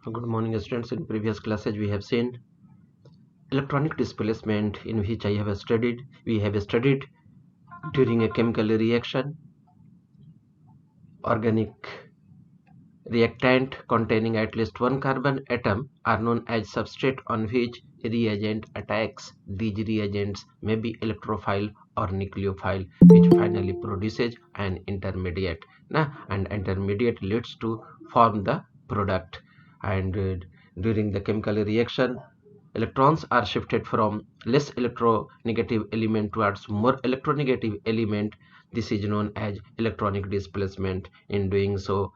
Good morning, students. In previous classes, we have seen electronic displacement in which I have studied. We have studied during a chemical reaction, organic reactant containing at least one carbon atom are known as substrate on which reagent attacks. These reagents may be electrophile or nucleophile, which finally produces an intermediate. And intermediate leads to form the product. And during the chemical reaction, electrons are shifted from less electronegative element towards more electronegative element. This is known as electronic displacement. In doing so,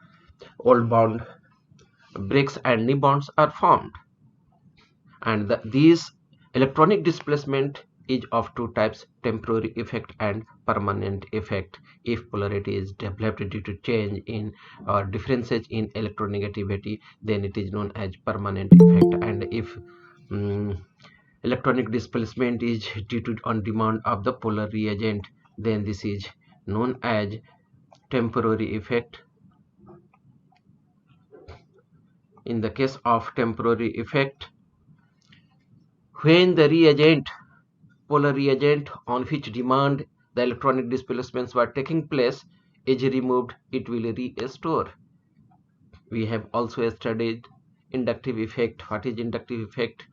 old bond breaks and new bonds are formed, and these electronic displacement is of two types: temporary effect and permanent effect. If polarity is developed due to change in or differences in electronegativity, then it is known as permanent effect. And if electronic displacement is due to on demand of the polar reagent, then this is known as temporary effect. In the case of temporary effect, when the reagent, polar reagent on which demand the electronic displacements were taking place is removed, it will restore. We have also studied inductive effect. What is inductive effect?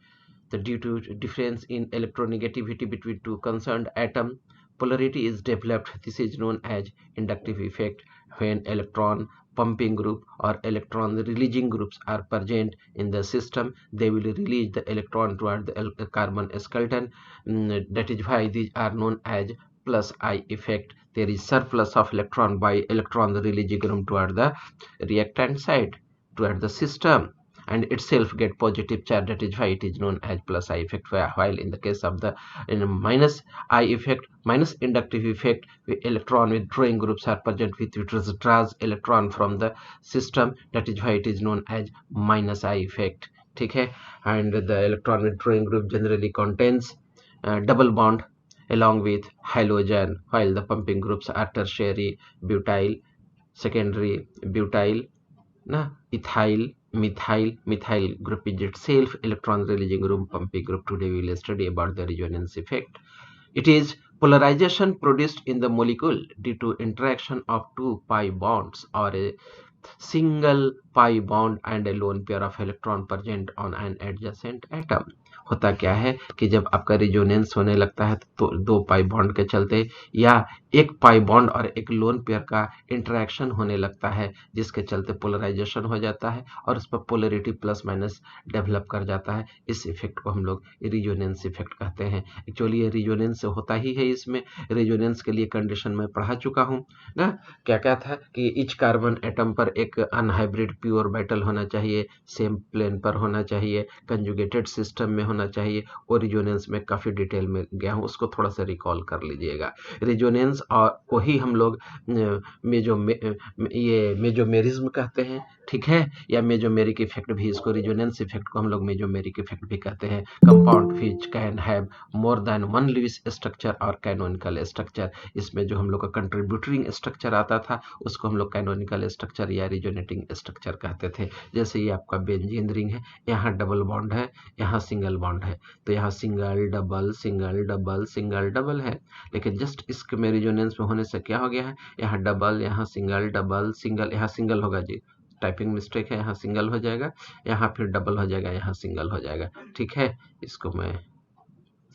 The due to difference in electronegativity between two concerned atoms, polarity is developed. This is known as inductive effect. When electron pumping group or electron releasing groups are present in the system, they will release the electron toward the carbon skeleton. That is why these are known as plus I effect. There is surplus of electron by electron releasing group toward the reactant side, toward the system, and itself get positive charge. That is why it is known as plus I effect. While in the case of the minus I effect, minus inductive effect, electron withdrawing groups are present which withdraws electron from the system. That is why it is known as minus I effect. Okay, and the electron withdrawing group generally contains double bond along with halogen, while the pumping groups are tertiary butyl, secondary butyl, ethyl, methyl group is itself electron releasing group, pumping group. Today we will study about the resonance effect. It is polarization produced in the molecule due to interaction of two pi bonds or a single pi bond and a lone pair of electron present on an adjacent atom. होता क्या है कि जब आपका resonance होने लगता है तो दो पाई बॉन्ड के चलते या एक पाई बॉन्ड और एक लोन पेयर का इंटरेक्शन होने लगता है, जिसके चलते पोलराइजेशन हो जाता है और उस पर पोलरिटी प्लस माइनस डेवलप कर जाता है। इस इफेक्ट को हम लोग रिजोनेंस इफेक्ट कहते हैं। एक्चुअली ये रिजोनेंस होता ही है। इसमें रिजोनेंस के लिए कंडीशन मैं पढ़ा चुका हूँ ना। क्या क्या था कि ईच कार्बन एटम पर एक अनहाइब्रिड प्योर मेटल होना चाहिए, सेम प्लेन पर होना चाहिए, कंजुगेटेड सिस्टम में होना चाहिए। और रिजोनेंस में काफ़ी डिटेल में गया हूँ, उसको थोड़ा सा रिकॉल कर लीजिएगा। रिजोनेंस और को ही हम लोग ये मेजोमेरिज्म कहते हैं, ठीक है, या मेजोमेरिक इफेक्ट भी। इसको रिजोनेंस इफेक्ट को हम लोग मेजोमेरिक इफेक्ट भी कहते हैं। Compound which can have more than one Lewis structure और कैनोनिकल स्ट्रक्चर। इसमें जो हम लोग का कंट्रीब्यूटरिंग स्ट्रक्चर आता था उसको हम लोग कैनोनिकल स्ट्रक्चर या रिजोनेटिंग स्ट्रक्चर कहते थे। जैसे ये आपका बेंजीन रिंग है, यहाँ डबल बॉन्ड है, यहाँ सिंगल बॉन्ड है, तो यहाँ single double single double single double है। लेकिन जस्ट इसके में रिजोनेंस में होने से क्या हो गया है, यहाँ डबल, यहाँ सिंगल डबल सिंगल, यहाँ सिंगल होगा जी, टाइपिंग मिस्टेक है, यहाँ सिंगल हो जाएगा, यहाँ फिर डबल हो जाएगा, यहाँ सिंगल हो जाएगा। ठीक है, इसको मैं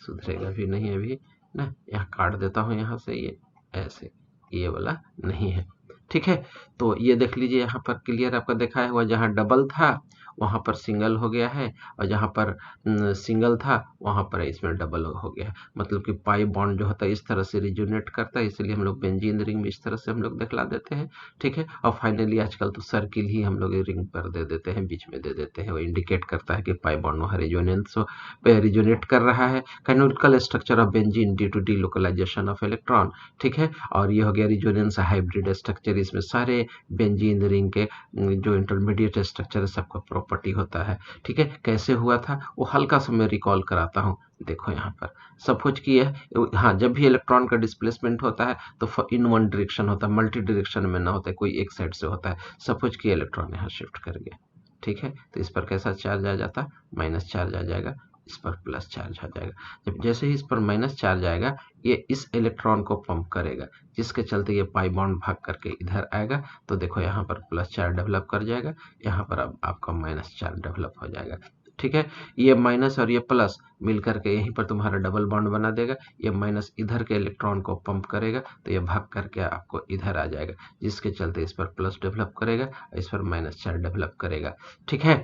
सुधरेगा भी नहीं अभी ना, यहाँ काट देता हूँ यहाँ से, ये ऐसे ये वाला नहीं है। ठीक है, तो ये देख लीजिए यहाँ पर क्लियर आपका दिखाया हुआ, जहाँ डबल था वहाँ पर सिंगल हो गया है, और जहाँ पर सिंगल था वहाँ पर इसमें डबल हो गया है। मतलब कि पाई बॉन्ड जो होता है इस तरह से रिजोनेट करता है, इसलिए हम लोग बेंजीन रिंग में इस तरह से हम लोग दिखला देते हैं। ठीक है, और फाइनली आजकल तो सर्किल ही हम लोग रिंग पर दे देते हैं, बीच में दे देते हैं। वो इंडिकेट करता है कि पाई बॉन्ड वहाँ रिजोनेट कर रहा है। Canonical structure of benzene due to delocalisation of electron. ठीक है, और ये हो गया रिजोनेंस हाइब्रिड स्ट्रक्चर। इसमें सारे बेंजीन रिंग के जो इंटरमीडिएट स्ट्रक्चर है सबका प्रॉपर्टी होता है। ठीक है, कैसे हुआ था वो हल्का सा मैं रिकॉल कराता हूँ। देखो यहाँ पर सपोज कि हाँ, जब भी इलेक्ट्रॉन का डिस्प्लेसमेंट होता है तो इन वन डायरेक्शन होता है, मल्टी डायरेक्शन में ना होता है, कोई एक साइड से होता है। सपोज कि इलेक्ट्रॉन यहाँ शिफ्ट कर गया, ठीक है, तो इस पर कैसा चार्ज आ जाता, माइनस चार्ज आ जाएगा, इस पर प्लस चार्ज आ जाएगा। जब जैसे ही इस पर माइनस चार्ज आएगा, ये इस इलेक्ट्रॉन को पंप करेगा, जिसके चलते ये पाई बॉन्ड भाग करके इधर आएगा, तो देखो यहाँ पर प्लस चार्ज डेवलप कर जाएगा, यहाँ पर अब आपका माइनस चार्ज डेवलप हो जाएगा। ठीक है, ये माइनस और ये प्लस मिलकर के यहीं पर तुम्हारा डबल बॉन्ड बना देगा, ये माइनस इधर के इलेक्ट्रॉन को पंप करेगा, तो ये भाग करके आपको इधर आ जाएगा, जिसके चलते इस पर प्लस डेवलप करेगा, इस पर माइनस चार्ज डेवलप करेगा। ठीक है,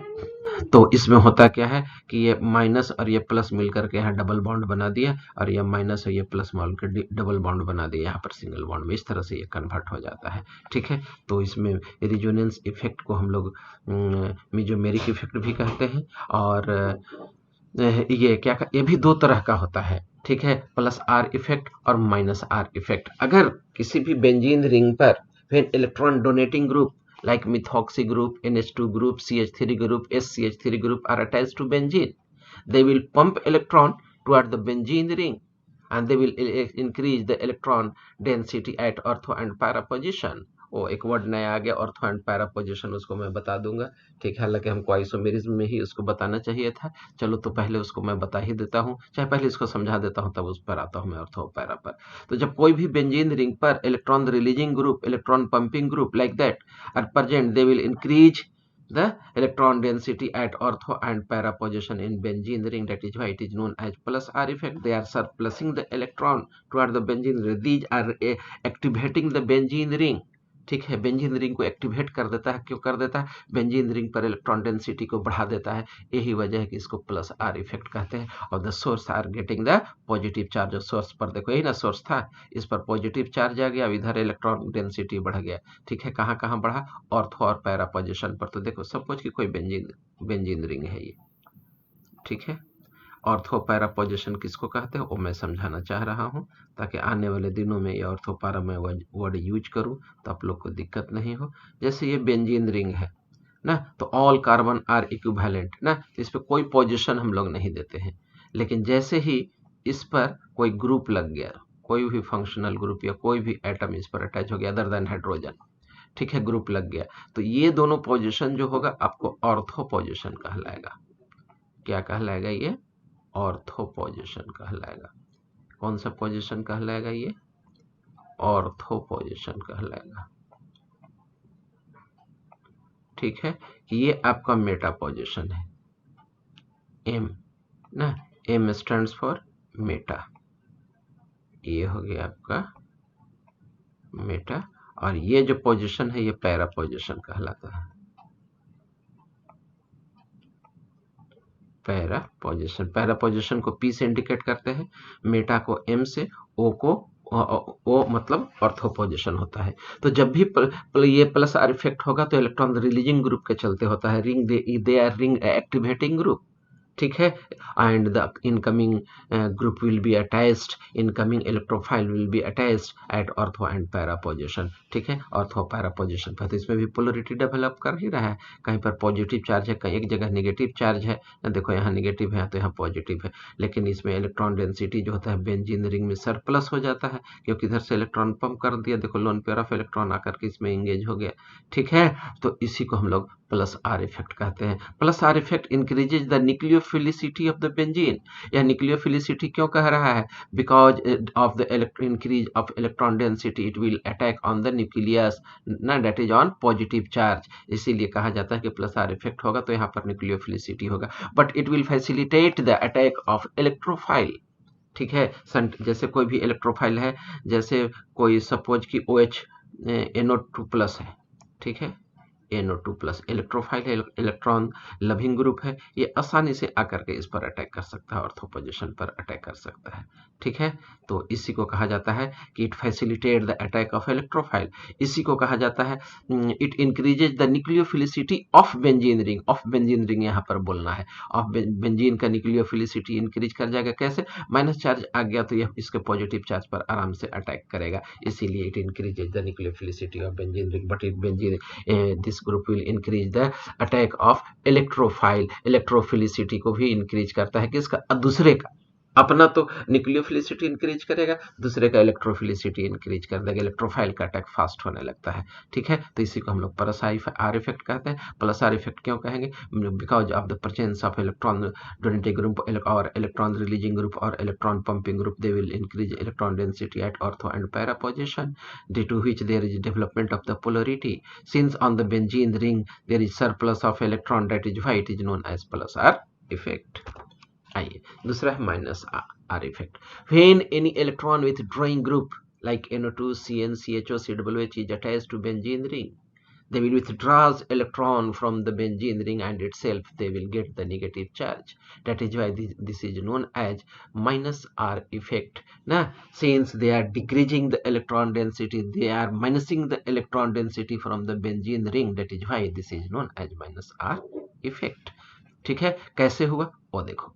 तो इसमें होता क्या है कि ये माइनस और ये प्लस मिलकर के यहाँ डबल बॉन्ड बना दिया, और ये माइनस और ये प्लस मिलकर डबल बॉन्ड बना दिया यहाँ पर सिंगल बॉन्ड में, इस तरह से ये कन्वर्ट हो जाता है। ठीक है, तो इसमें रिजोनेंस इफेक्ट को हम लोग मेसोमेरिक इफेक्ट भी कहते हैं, और ये क्या ये भी दो तरह का होता है। ठीक है, प्लस आर इफेक्ट और माइनस आर इफेक्ट। अगर किसी भी बेंजीन रिंग पर when electron donating group like methoxy group, NH2 group, CH3 group, SCH3 group are attached to benzene, they will pump electron toward the benzene ring and they will increase the electron density at ortho and para position। वो एक word नया आ गया, ortho and para position, उसको मैं बता दूंगा। ठीक है, हालांकि हमको आइसोमेरिज्म में ही उसको बताना चाहिए था, चलो तो पहले उसको मैं बता ही देता हूँ, चाहे पहले इसको समझा देता हूँ तब उस पर आता हूँ मैं ऑर्थो पैरा पर। तो जब कोई भी बेंजीन रिंग पर electron releasing group, electron pumping group like that are present, they will increase the electron density at ortho and para position in benzene ring. That is why it is known as plus R effect. They are surplusing the electron toward the benzene ring. These are activating the benzene ring। ठीक है, benzene ring को activate कर देता है। क्यों कर देता है? बेंजीन रिंग पर इलेक्ट्रॉन डेंसिटी को बढ़ा देता है, यही वजह है कि इसको प्लस आर इफेक्ट कहते हैं। और the source are getting the positive charge. Source पर देखो, यही ना सोर्स था, इस पर पॉजिटिव चार्ज आ गया, अब इधर इलेक्ट्रॉन डेंसिटी बढ़ गया। ठीक है, कहाँ कहाँ बढ़ा? ऑर्थो और पैरा पोजिशन पर। तो देखो सपोज कि कोई बेंजीन रिंग है ये। ठीक है, ऑर्थो पैरा पोजिशन किसको कहते हैं वो मैं समझाना चाह रहा हूं, ताकि आने वाले दिनों में ये ऑर्थो पैरा में वर्ड यूज करूं तो आप लोग को दिक्कत नहीं हो। जैसे ये बेंजीन रिंग है ना, तो ऑल कार्बन आर इक्विवेलेंट ना, तो इस पर कोई पोजिशन हम लोग नहीं देते हैं। लेकिन जैसे ही इस पर कोई ग्रुप लग गया, कोई भी फंक्शनल ग्रुप या कोई भी एटम इस पर अटैच हो गया अदर देन हाइड्रोजन, ठीक है, ग्रुप लग गया, तो ये दोनों पोजिशन जो होगा आपको ऑर्थो पोजिशन कहलाएगा। क्या कहलाएगा? ये ऑर्थो पोजिशन कहलाएगा। कौन सा पोजिशन कहलाएगा? ये ऑर्थो पोजिशन कहलाएगा। ठीक है, कि ये आपका मेटा पोजिशन है, एम ना, एम स्टैंड्स फॉर मेटा, ये हो गया आपका मेटा। और ये जो पोजिशन है ये पैरा पोजिशन कहलाता है। पैरा पोजिशन, पैरा पोजिशन को पी से इंडिकेट करते हैं, मेटा को एम से, ओ को ओ मतलब ऑर्थो पोजिशन होता है। तो जब भी ये प्लस आर इफेक्ट होगा तो इलेक्ट्रॉन रिलीजिंग ग्रुप के चलते होता है। Ring they R ring activating group. ठीक है, and the incoming group will be attached, incoming electrophile will be attached at ortho and para position. ठीक है, ऑर्थो पैरा पोजिशन पर। तो इसमें भी पोलरिटी डेवलप कर ही रहा है, कहीं पर पॉजिटिव चार्ज है, कहीं एक जगह नेगेटिव चार्ज है। देखो यहाँ नेगेटिव है तो यहाँ पॉजिटिव है, लेकिन इसमें इलेक्ट्रॉन डेंसिटी जो होता है बेंजीन रिंग में सरप्लस हो जाता है, क्योंकि इधर से इलेक्ट्रॉन पंप कर दिया, देखो लोन पेयर ऑफ इलेक्ट्रॉन आकर के इसमें इंगेज हो गया। ठीक है, तो इसी को हम लोग प्लस आर इफेक्ट कहते हैं। Plus R effect increases the nucleophilicity of the benzene. यह न्यूक्लियोफिलिसिटी क्यों कह रहा है? Because of the increase of electron density it will attack on the nucleus ना, that is on positive charge. इसीलिए कहा जाता है कि प्लस आर इफेक्ट होगा तो यहाँ पर न्यूक्लियोफिलिसिटी होगा, but it will facilitate the attack of electrophile. ठीक है, जैसे कोई भी इलेक्ट्रोफाइल है, जैसे कोई सपोज कि OH NO2+ है, ठीक है, NO2+ इलेक्ट्रोफाइल है, इलेक्ट्रॉन लविंग ग्रुप है, ये आसानी से आकर के इस पर अटैक कर सकता है, ऑर्थो पोजिशन पर अटैक कर सकता है। ठीक है, तो इसी को कहा जाता है कि it facilitate the attack of electrophile. इसी को कहा जाता है it increases the nucleophilicity of benzene ring. Of benzene ring यहाँ पर बोलना है, ऑफ बेंजीन का न्यूक्लियोफिलिसिटी इंक्रीज कर जाएगा। कैसे? माइनस चार्ज आ गया तो यह इसके पॉजिटिव चार्ज पर आराम से अटैक करेगा, इसीलिए it increases the nucleophilicity of benzene ring, but it benzene this group will increase the attack of electrophile. Electrophilicity को भी इंक्रीज करता है, किसका? दूसरे का, अपना तो न्यूक्लियोफिलिसिटी इंक्रीज करेगा, दूसरे का इलेक्ट्रोफिलिसिटी इंक्रीज कर देगा, इलेक्ट्रोफाइल का अटैक फास्ट होने लगता है। ठीक है, तो इसी को हम लोग प्लस आर इफेक्ट कहते हैं। प्लस आर इफेक्ट क्यों कहेंगे? Because of the presence of electron donating group और इलेक्ट्रॉन रिलीजिंग ग्रुप और electron pumping group, they will increase electron density at ortho and para position, due to which there is development of the polarity. Since on the benzene ring there is surplus of electron, that is why it is known as plus R effect. आइए दूसरा है minus are effect. When any electron with drawing group like NO2, CN, CHO, COOH is attached to benzene ring, they will withdraws electron from the benzene ring and itself they will get the negative charge. That is why this is known as minus R effect. Now, since they are decreasing the electron density, they are minusing the electron density from the benzene ring. That is why this is known as minus R effect. ठीक है, कैसे हुआ वो देखो।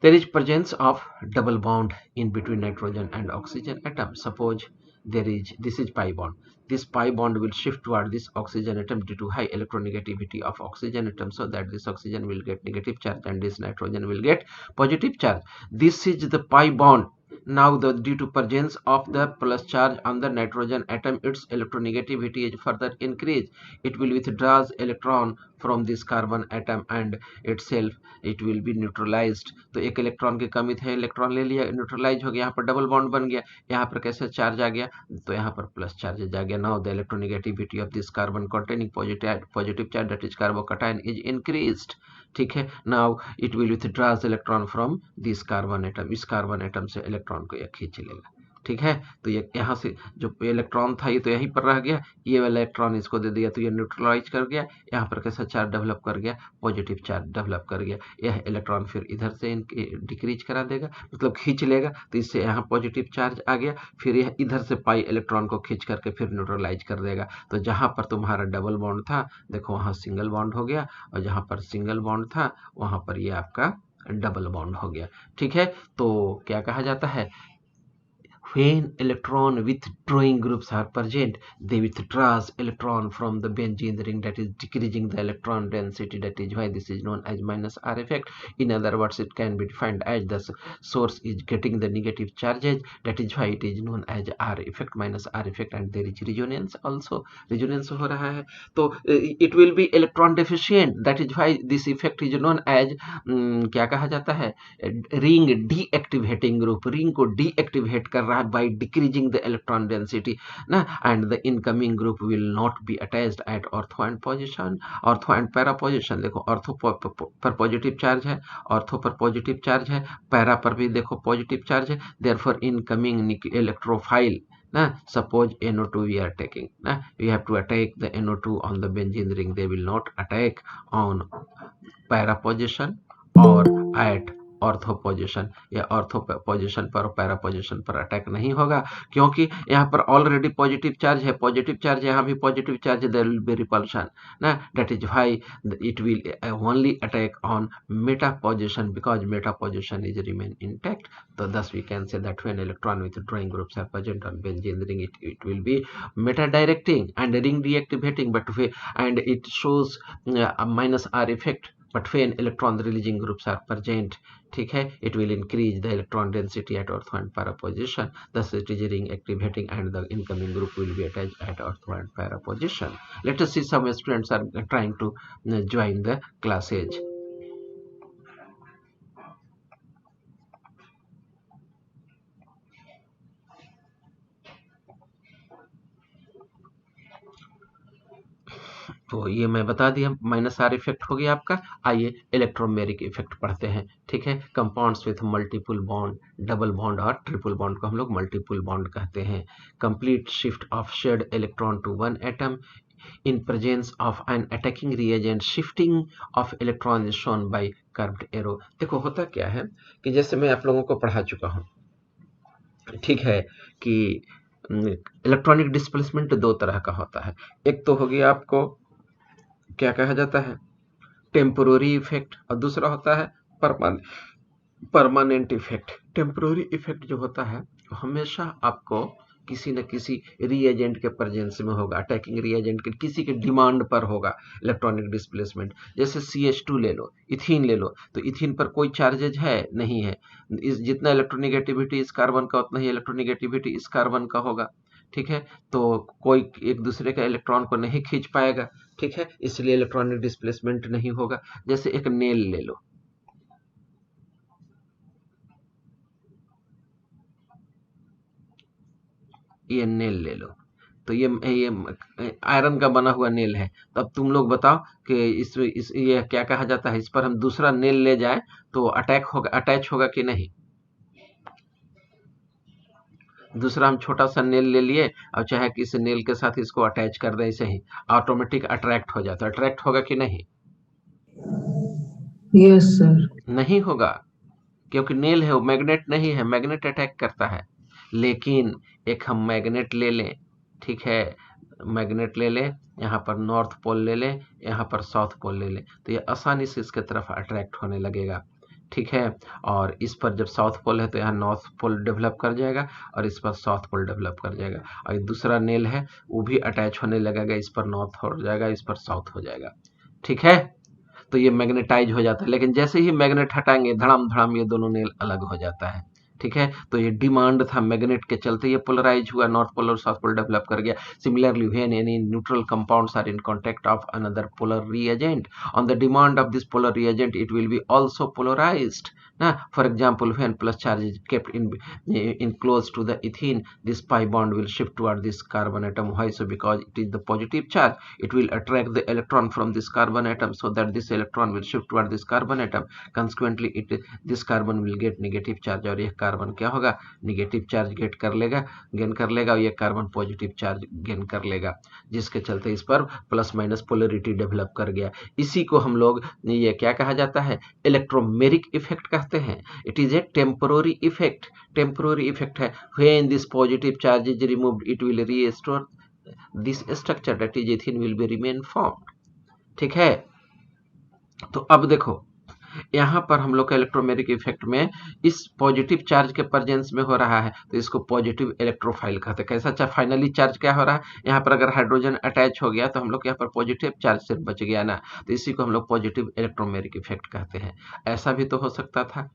There is presence of double bond in between nitrogen and oxygen atom. Suppose this is pi bond. This pi bond will shift toward this oxygen atom due to high electronegativity of oxygen atom, so that this oxygen will get negative charge and this nitrogen will get positive charge. This is the pi bond. Now, due to presence of the plus charge on the nitrogen atom, its electronegativity is further increased. It will withdraws electron from this carbon atom and itself it will be neutralized. तो एक electron की कमी थे, electron ले लिया, neutralise हो गया, यहाँ पर डबल बॉन्ड बन गया, यहाँ पर कैसे चार्ज आ गया, तो यहाँ पर प्लस चार्ज आ गया। Now the electronegativity of this carbon containing positive charge, that is carbocation, is increased. ठीक है, now it will withdraws electron from this carbon atom, इस कार्बन एटम से इलेक्ट्रॉन को यह खींच लेगा। ठीक है, तो ये यहाँ से जो इलेक्ट्रॉन था ये तो यहीं पर रह गया, ये वाला इलेक्ट्रॉन इसको दे दिया तो ये न्यूट्रलाइज कर गया, यहाँ पर कैसा चार्ज डेवलप कर गया, पॉजिटिव चार्ज डेवलप कर गया। यह इलेक्ट्रॉन फिर इधर से डिक्रीज करा देगा, मतलब खींच लेगा, तो इससे यहाँ पॉजिटिव चार्ज आ गया, फिर यह इधर से पाई इलेक्ट्रॉन को खींच करके फिर न्यूट्रलाइज कर देगा। तो जहाँ पर तुम्हारा डबल बॉन्ड था, देखो वहाँ सिंगल बॉन्ड हो गया, और जहाँ पर सिंगल बॉन्ड था वहाँ पर ये आपका डबल बॉन्ड हो गया। ठीक है, तो क्या कहा जाता है, when electron withdrawing groups are present, they withdraws electron from the benzene ring, that is decreasing the electron density. That is why this is known as minus R effect. In other words, it can be defined as the source is getting the negative charges. That is why it is known as R effect, minus R effect. And there is resonance also, resonance हो रहा है, तो it will be electron deficient. That is why this effect is known as क्या कहा जाता है, ring deactivating group, ring को deactivate कर रहा है by decreasing the electron density na, and the incoming group will not be attached at ortho and position, ortho and para position। देखो ortho पर पॉजिटिव चार्ज है, ऑर्थो पर positive charge है, para पर भी देखो पॉजिटिव चार्ज है, therefore incoming electrophile na, suppose NO2 we are taking na, we have to attack the NO2 on the benzene ring, they will not attack on para position और at ortho position, या ortho position पर para position पर attack नहीं होगा, क्योंकि यहाँ पर already positive charge है, पॉजिटिव चार्ज यहाँ भी पॉजिटिव चार्ज है, देयर विल बी रिपल्शन ना, that is why it will only attack on Meta position, because Meta position is remain intact. तो thus we can say that when electron withdrawing groups are present on benzene ring, it will be meta directing and ring deactivating, but and it shows a minus R effect. But when electron releasing groups are present, ठीक है, it will increase the electron density at ortho and para position, thus it is ring activating and the incoming group will be attached at ortho and para position. Let us see some students are trying to join the classes. तो ये मैं बता दिया, minus are effect हो गया आपका। आइए electromeric effect पढ़ते हैं। ठीक है, compounds with multiple bond, double bond और ट्रिपल बॉन्ड को हम लोग मल्टीपल बॉन्ड कहते हैं। Complete shift of shared electron to one atom in presence of an attacking reagent, shifting of electron is shown by curved arrow। देखो होता क्या है कि जैसे मैं आप लोगों को पढ़ा चुका हूं, ठीक है, कि इलेक्ट्रॉनिक डिस्प्लेसमेंट दो तरह का होता है। एक तो हो गया आपको क्या कहा जाता है, टेम्पोररी इफेक्ट, और दूसरा होता है परमानेंट इफेक्ट। टेम्पोररी इफेक्ट जो होता है हमेशा आपको किसी न किसी रीएजेंट के प्रेजेंस में होगा, अटैकिंग रीएजेंट के किसी के डिमांड पर होगा इलेक्ट्रॉनिक डिस्प्लेसमेंट। जैसे CH2 ले लो, इथीन ले लो, तो इथीन पर कोई चार्जेज है नहीं है, इस जितना इलेक्ट्रोनिगेटिविटी इस कार्बन का उतना ही इलेक्ट्रोनिगेटिविटी इस कार्बन का होगा, ठीक है। तो कोई एक दूसरे का इलेक्ट्रॉन को नहीं खींच पाएगा, ठीक है, इसलिए इलेक्ट्रॉनिक डिस्प्लेसमेंट नहीं होगा। जैसे एक नेल ले लो, ये नेल ले लो, तो ये आयरन का बना हुआ नेल है। तो अब तुम लोग बताओ कि इस ये क्या कहा जाता है, इस पर हम दूसरा नेल ले जाए तो अटैक होगा, अटैच होगा कि नहीं? दूसरा हम छोटा सा नेल ले लिए और चाहे कि इस नेल के साथ इसको अटैच कर दें, इसे ही ऑटोमेटिक अट्रैक्ट हो जाता है, अट्रैक्ट होगा कि नहीं? Yes sir. नहीं होगा, क्योंकि नेल है, वो मैग्नेट नहीं है, मैग्नेट अटैक करता है। लेकिन एक हम मैग्नेट ले लें, ठीक है, मैग्नेट ले लें, यहाँ पर नॉर्थ पोल ले लें, यहाँ पर साउथ पोल ले लें, तो ये आसानी से इसके तरफ अट्रैक्ट होने लगेगा, ठीक है। और इस पर जब साउथ पोल है तो यहाँ नॉर्थ पोल डेवलप कर जाएगा और इस पर साउथ पोल डेवलप कर जाएगा, और ये दूसरा नेल है वो भी अटैच होने लगेगा, इस पर नॉर्थ हो जाएगा, इस पर साउथ हो जाएगा, ठीक है। तो ये मैग्नेटाइज हो जाता है, लेकिन जैसे ही मैग्नेट हटाएंगे धड़ाम धड़ाम ये दोनों नेल अलग हो जाता है, ठीक है। तो ये डिमांड था मैग्नेट के चलते ये पोलराइज हुआ, नॉर्थ पोल और साउथ पोल डेवलप कर गया। Similarly when any neutral compounds are in contact of another polar reagent, on the demand of this polar reagent it will be also polarized ना। for example when plus charge is kept in close to the ethene, this pi bond will shift toward this carbon atom. Why so? Because it is the positive charge, it will attract the electron from this carbon atom, so that this electron will shift toward this carbon atom. Consequently this carbon will get negative charge, और यह carbon क्या होगा, negative charge gain कर लेगा, और ये carbon positive charge gain कर लेगा, जिसके चलते इस पर प्लस माइनस पोलरिटी डेवलप कर गया। इसी को हम लोग ये क्या कहा जाता है, इलेक्ट्रोमेरिक इफेक्ट कहते हैं। It is a temporary effect, temporary effect है। When this positive charge is removed it will restore this structure, that is ethene will be remain formed, ठीक है। तो अब देखो यहाँ पर हम लोग का इलेक्ट्रोमेरिक इफेक्ट में इस पॉजिटिव चार्ज के प्रेजेंस में हो रहा है, तो इसको पॉजिटिव इलेक्ट्रोफाइल कहते हैं। कैसा फाइनली चार्ज क्या हो रहा है, यहाँ पर अगर हाइड्रोजन अटैच हो गया तो हम लोग यहाँ पर पॉजिटिव चार्ज सिर्फ बच गया ना, तो इसी को हम लोग पॉजिटिव इलेक्ट्रोमेरिक इफेक्ट कहते हैं। ऐसा भी तो हो सकता था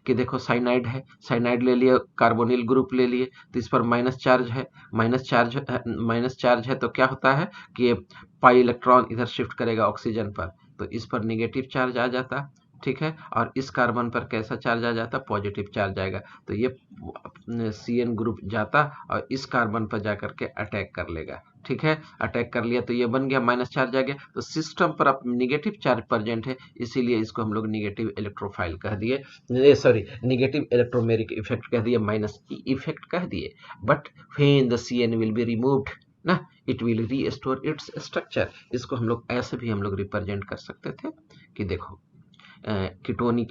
कि देखो साइनाइड है, साइनाइड ले लिए, कार्बोनिल ग्रुप ले लिए, तो इस पर माइनस चार्ज है, माइनस चार्ज है तो क्या होता है कि पाई इलेक्ट्रॉन इधर शिफ्ट करेगा ऑक्सीजन पर, तो इस पर निगेटिव चार्ज आ जाता, ठीक है। और इस कार्बन पर कैसा चार्ज आ जाता, पॉजिटिव चार्ज आएगा, तो ये CN ग्रुप जाता और इस कार्बन पर जाकर के अटैक कर लेगा, ठीक है। अटैक कर लिया तो ये बन गया, माइनस चार्ज आ गया, तो सिस्टम पर अब निगेटिव चार्ज प्रेजेंट है, इसीलिए इसको हम लोग निगेटिव इलेक्ट्रोफाइल कह दिए, सॉरी निगेटिव इलेक्ट्रोमेरिक इफेक्ट कह दिए, माइनस इफेक्ट कह दिए। But when the CN will be removed ना, it will restore its structure. इसको हम लोग ऐसे भी हम लोग रिप्रेजेंट कर सकते थे कि देखो कीटोनिक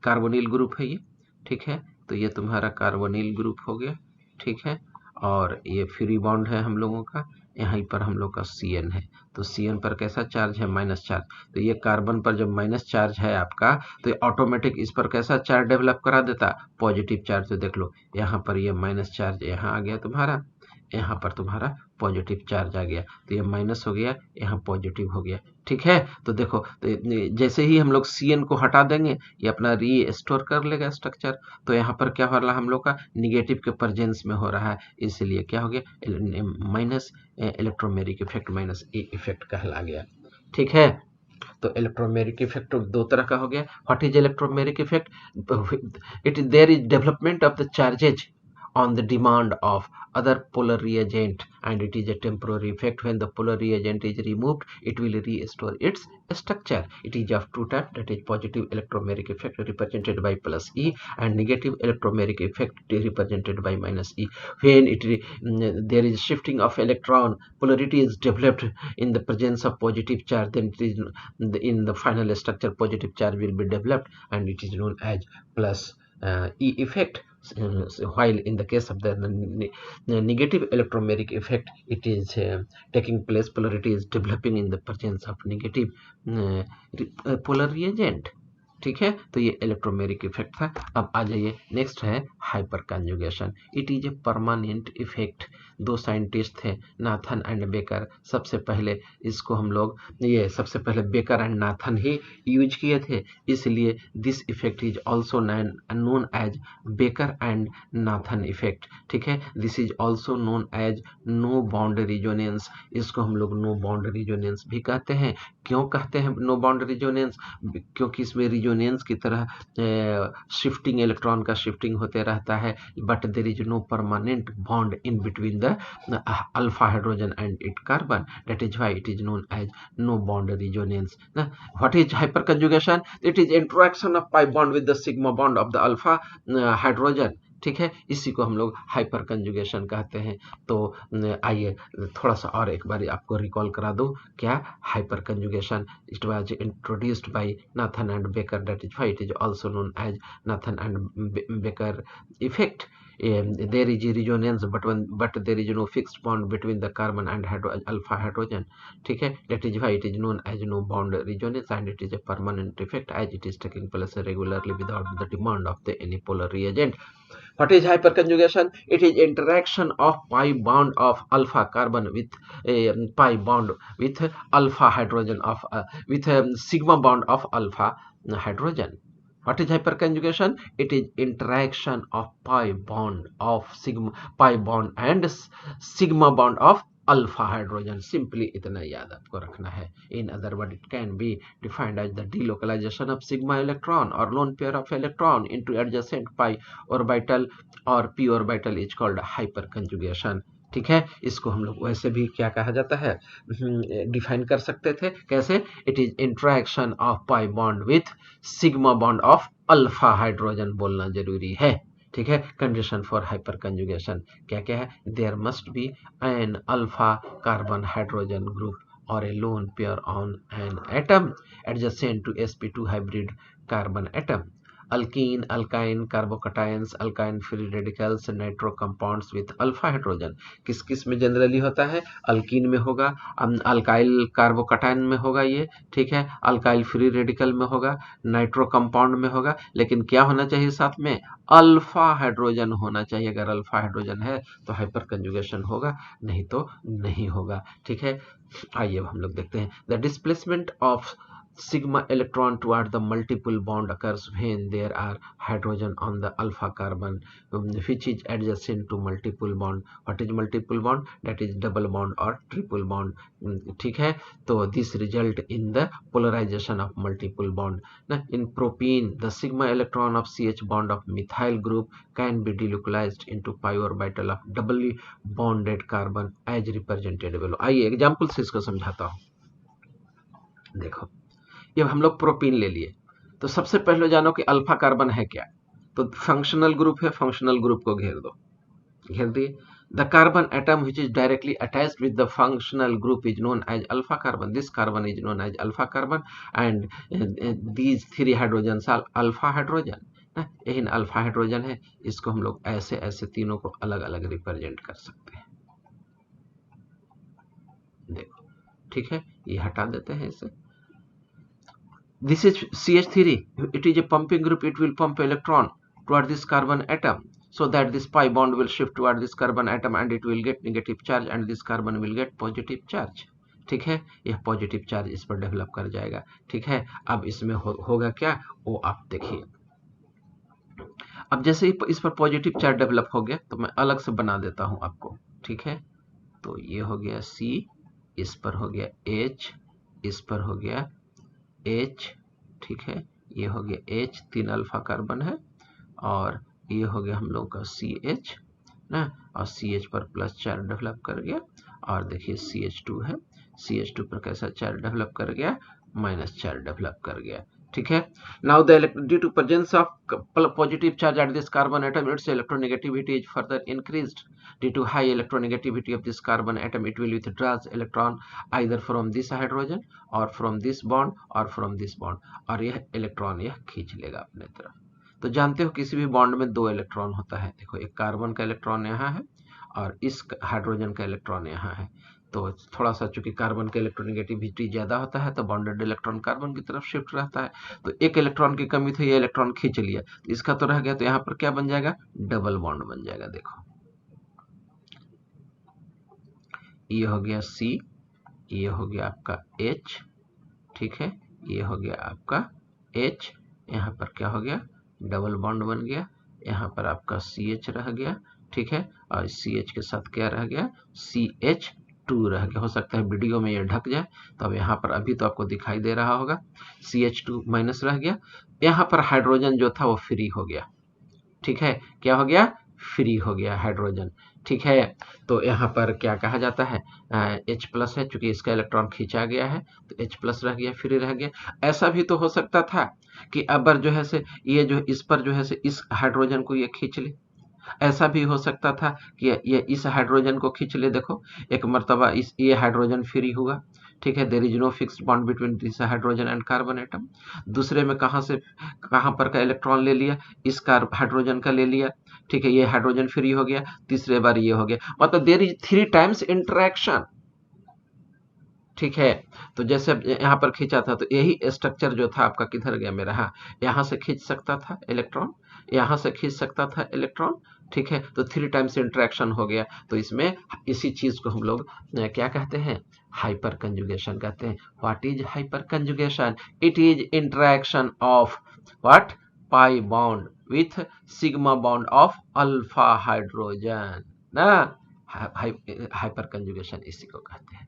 कार्बोनिल ग्रुप है ये, ठीक है, तो ये तुम्हारा कार्बोनिल ग्रुप हो गया, ठीक है। और ये फ्री बॉन्ड है हम लोगों का, यहाँ पर हम लोग का CN है, तो CN पर कैसा चार्ज है, माइनस चार्ज, तो ये कार्बन पर जब माइनस चार्ज है आपका, तो ये ऑटोमेटिक इस पर कैसा चार्ज डेवलप करा देता, पॉजिटिव चार्ज। तो देख लो यहाँ पर ये माइनस चार्ज यहाँ आ गया तुम्हारा, यहाँ पर तुम्हारा पॉजिटिव चार्ज आ गया, तो ये माइनस हो गया, यहाँ पॉजिटिव हो गया, ठीक है। तो देखो तो जैसे ही हम लोग CN को हटा देंगे ये अपना रीस्टोर कर लेगा स्ट्रक्चर, तो यहाँ पर क्या हो रहा है, हम लोग का निगेटिव के प्रेजेंस में हो रहा है, इसलिए क्या हो गया, minus electromeric effect, minus effect कहला गया, ठीक है। तो इलेक्ट्रोमेरिक इफेक्ट दो तरह का हो गया। What is electromeric effect, it there is development of the charges on the demand of other polar reagent, and it is a temporary effect. When the polar reagent is removed it will restore its structure. It is of two types, that is positive electromeric effect represented by plus E, and negative electromeric effect represented by minus E. When there is shifting of electron, polarity is developed in the presence of positive charge, then it is in the final structure positive charge will be developed, and it is known as plus E effect. While in the case of the negative electromeric effect, it is taking place, polarity is developing in the presence of negative polar reagent, ठीक है, तो ये electromeric effect था। अब आ जाइए, next है hyper conjugation. It is a permanent effect. दो साइंटिस्ट थे, नाथन एंड बेकर। सबसे पहले इसको हम लोग, ये सबसे पहले बेकर एंड नाथन ही यूज किए थे, इसलिए this effect is also known as Baker and Nathan effect. ठीक है, this is also known as no bound resonance. इसको हम लोग नो बाउंड रिजोनेंस भी कहते हैं। क्यों कहते हैं नो बाउंड रिजोनेंस? क्योंकि इसमें रिजोनेंस की तरह शिफ्टिंग, इलेक्ट्रॉन का शिफ्टिंग होते रहता है, but there is no permanent bond in between the alpha hydrogen and it carbon, that is why it is known as no bound resonance ना। What is hyper conjugation? It is interaction of pi bond with the sigma bond of the alpha hydrogen. ठीक है, इसी को हम लोग hyper conjugation कहते हैं। तो आइए थोड़ा सा और एक बार आपको रिकॉल करा दूं, क्या hyper conjugation, it was introduced by Nathan and Baker, that is why it is also known as Nathan and Baker effect. There is resonance, but there is no fixed bond between the carbon and alpha hydrogen. ठीक है, that is why it is known as no bound resonance, and it is a permanent effect as it is taking place regularly without the demand of the any polar reagent. What is hyperconjugation? It is interaction of pi bond of alpha carbon with a pi bond with alpha hydrogen of with sigma bond of alpha hydrogen. What is hyperconjugation? It is interaction of pi bond of pi bond and sigma bond of alpha hydrogen. Simply इतना याद आपको रखना है। In other word it can be defined as the delocalization of sigma electron और lone pair of electron into adjacent pi orbital और P orbital is called hyper conjugation. ठीक है, इसको हम लोग वैसे भी क्या कहा जाता है, डिफाइन कर सकते थे कैसे? It is interaction of pi bond with sigma bond of alpha hydrogen बोलना जरूरी है। ठीक है, कंडीशन फॉर हाइपर कंजुगेशन क्या क्या है? There must be an alpha carbon hydrogen group और a lone pair on an atom adjacent to sp2 hybrid carbon atom, alkene, alkyne, carbocations, alkyne free radicals, nitro compounds with alpha hydrogen. किस किस में generally होता है? Alkyne में होगा, alkyl carbocation में होगा ये, ठीक है, अल्काइल फ्री रेडिकल में होगा, नाइट्रो कंपाउंड में होगा, लेकिन क्या होना चाहिए साथ में? अल्फा हाइड्रोजन होना चाहिए। अगर अल्फा हाइड्रोजन है तो हाइपर कंजुगेशन होगा, नहीं तो नहीं होगा। ठीक है, आइए हम लोग देखते हैं। The displacement of sigma electron toward the multiple bond occurs when there are hydrogen on the alpha carbon which is adjacent to multiple bond. What is multiple bond? That is double bond or triple bond. ठीक है, तो this result in the polarization of multiple bond. In propene, the sigma electron of CH bond of methyl group can be delocalized into pi orbital of doubly bonded carbon as represented below. आइए example से इसको समझाता हूँ। देखो, ये हम लोग propene ले लिए, तो सबसे पहले जानो कि अल्फा कार्बन है क्या, तो फंक्शनल ग्रुप है, फंक्शनल ग्रुप को घेर दो, घेर दिए। The carbon atom which is directly attached with the functional group is known as alpha carbon, this carbon is known as alpha carbon and these three hydrogen are alpha hydrogen. यही alpha hydrogen है, इसको हम लोग ऐसे ऐसे तीनों को अलग अलग रिप्रेजेंट कर सकते हैं। देखो, ठीक है, ये हटा देते हैं इसे। This is CH3. It is a pumping group. It will pump electron toward this carbon atom so that this pi bond will shift toward this carbon atom and it will get negative charge and this carbon will get positive charge. ठीक है, यह positive charge इस पर develop कर जाएगा। ठीक है, अब इसमें होगा क्या, वो आप देखिए। अब जैसे इस पर पॉजिटिव चार्ज डेवलप हो गया तो मैं अलग से बना देता हूं आपको। ठीक है, तो ये हो गया C, इस पर हो गया H, इस पर हो गया H, ठीक है, ये हो गया H, 3 अल्फा कार्बन है, और ये हो गया हम लोग का CH ना, और CH पर प्लस चार्ज डेवलप कर गया, और देखिए CH2 है, CH2 पर कैसा चार्ज डेवलप कर गया, माइनस चार्ज डेवलप कर गया। ठीक है, now due to presence of positive charge at this carbon atom its electronegativity is further increased due to high electronegativity of this carbon atom it will withdraws electron either from this hydrogen or from this bond or from this bond, और यह electron यह खींच लेगा अपने तरफ। तो जानते हो किसी भी बॉन्ड में 2 इलेक्ट्रॉन होता है। देखो, एक कार्बन का इलेक्ट्रॉन यहाँ है और इस हाइड्रोजन का इलेक्ट्रॉन यहाँ है, तो थोड़ा सा चूंकि कार्बन का इलेक्ट्रोनेगेटिविटी ज्यादा होता है तो बॉन्डेड इलेक्ट्रॉन कार्बन की तरफ शिफ्ट रहता है, तो एक इलेक्ट्रॉन की कमी थी, ये इलेक्ट्रॉन खींच लिया, तो इसका तो रह गया, तो यहाँ पर क्या बन जाएगा, डबल बॉन्ड बन जाएगा। देखो ये हो गया C, ये हो गया आपका H, ठीक है, ये हो गया आपका H, यहाँ पर क्या हो गया, डबल बॉन्ड बन गया, यहाँ पर आपका CH रह गया, ठीक है, और CH के साथ क्या रह गया, CH2 रह गया। हो सकता है वीडियो में ये ढक जाए, तो अब यहाँ पर अभी तो आपको दिखाई दे रहा होगा, CH2 माइनस रह गया, यहाँ पर हाइड्रोजन जो था वो फ्री हो गया, ठीक है, क्या हो गया, फ्री हो गया हाइड्रोजन, ठीक है। तो यहाँ पर क्या कहा जाता है, H+ है, चूंकि इसका इलेक्ट्रॉन खींचा गया है तो H+ रह गया, फ्री रह गया। ऐसा भी तो हो सकता था कि अबर जो है से ये जो इस पर जो है से इस हाइड्रोजन को ये खींच ले, ऐसा भी हो सकता था कि ये इस हाइड्रोजन को खींच ले। देखो एक मर्तबा इस ये हाइड्रोजन फ्री हुआ, ठीक है, there is no fixed bond between this hydrogen and carbon atom. दूसरे में कहाँ पर का इलेक्ट्रॉन ले लिया, इस हाइड्रोजन का ले लिया, ठीक है, ये हाइड्रोजन फ्री हो गया, तीसरे बार ये हो गया, मतलब देयर इज 3 टाइम्स इंटरेक्शन, ठीक है। तो जैसे यहाँ पर खींचा था तो यही स्ट्रक्चर जो था आपका किधर गया मेरा, हाँ, यहाँ से खींच सकता था इलेक्ट्रॉन, यहाँ से खींच सकता था इलेक्ट्रॉन, ठीक है, तो 3 टाइम्स इंटरेक्शन हो गया। तो इसमें इसी चीज को हम लोग क्या कहते हैं, हाइपर कंजुगेशन कहते हैं। What is hyper conjugation, it is interaction of what, pi bond with sigma bond of alpha hydrogen ना, हाइपर कंजुगेशन इसी को कहते हैं।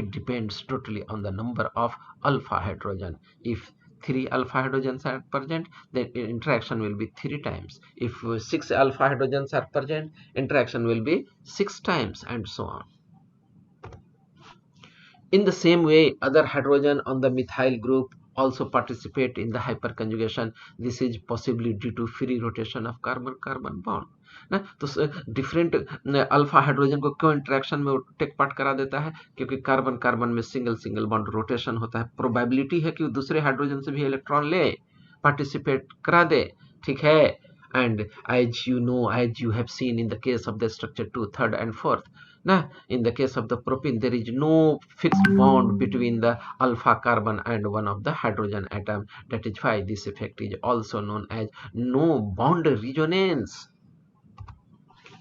It depends totally on the number of alpha hydrogen. If 3 alpha hydrogens are present, then interaction will be 3 times. If 6 alpha hydrogens are present, interaction will be 6 times, and so on. In the same way, other hydrogen on the methyl group also participate in the hyperconjugation. This is possibly due to free rotation of carbon-carbon bond. ना तो different alpha hydrogen को क्यों interaction में take part करा देता है, क्योंकि carbon carbon में सिंगल सिंगल बॉन्ड रोटेशन होता है, प्रोबेबिलिटी है कि दूसरे हाइड्रोजन से भी इलेक्ट्रॉन ले, पार्टिसिपेट करा दे, ठीक है। And as you know, as you have seen in the case of the structure 2, 3rd and 4th, ना, in the case of the propene there is no fixed bond between the alpha carbon and one of the hydrogen atom. That is why this effect is also known as no bond resonance,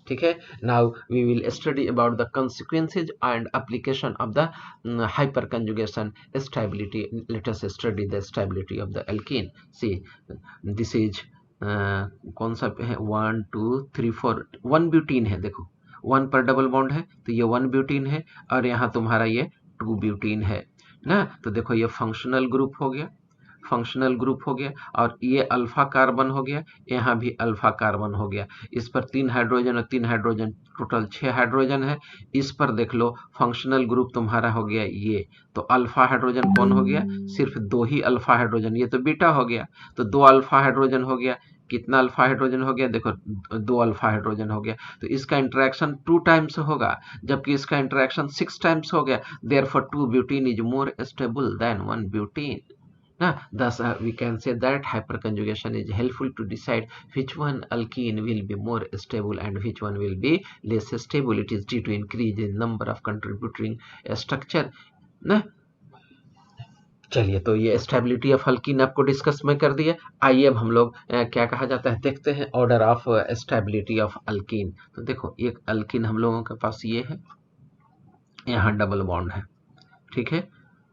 ठीक है। Now we will study about the consequences and application of the hyperconjugation stability. Let us study the stability of the alkene. See, this is कौन सा है, 1 2 3 4, 1 butene है, देखो 1 पर double bond है तो ये 1 ब्यूटीन है, और यहाँ तुम्हारा ये 2 ब्यूटीन है ना, तो देखो ये फंक्शनल ग्रुप हो गया, फंक्शनल ग्रुप हो गया, और ये अल्फा कार्बन हो गया, यहाँ भी अल्फा कार्बन हो गया, इस पर 3 हाइड्रोजन और 3 हाइड्रोजन, टोटल 6 हाइड्रोजन है। इस पर देख लो फंक्शनल ग्रुप तुम्हारा हो गया ये, तो अल्फा हाइड्रोजन कौन हो गया, सिर्फ 2 ही अल्फा हाइड्रोजन, ये तो बीटा हो गया, तो 2 अल्फा हाइड्रोजन हो गया, कितना अल्फा हाइड्रोजन हो गया, देखो 2 अल्फा हाइड्रोजन हो गया, तो इसका इंटरेक्शन 2 टाइम्स होगा, जबकि इसका इंटरेक्शन 6 टाइम्स हो गया, therefore 2 butene is more stable then 1 butene. Thus, we can say that hyperconjugation is helpful to decide which one alkene will be more stable and which one will be less stable. It is due to increase in number of contributing structure. ना, चलिए, तो ये stability of alkyne आपको discuss में कर दिया। आइए अब हम लोग क्या कहा जाता है देखते हैं, order of stability of alkyne. तो देखो एक अल्कीन हम लोगों के पास ये है, यहाँ डबल बॉन्ड है, ठीक है,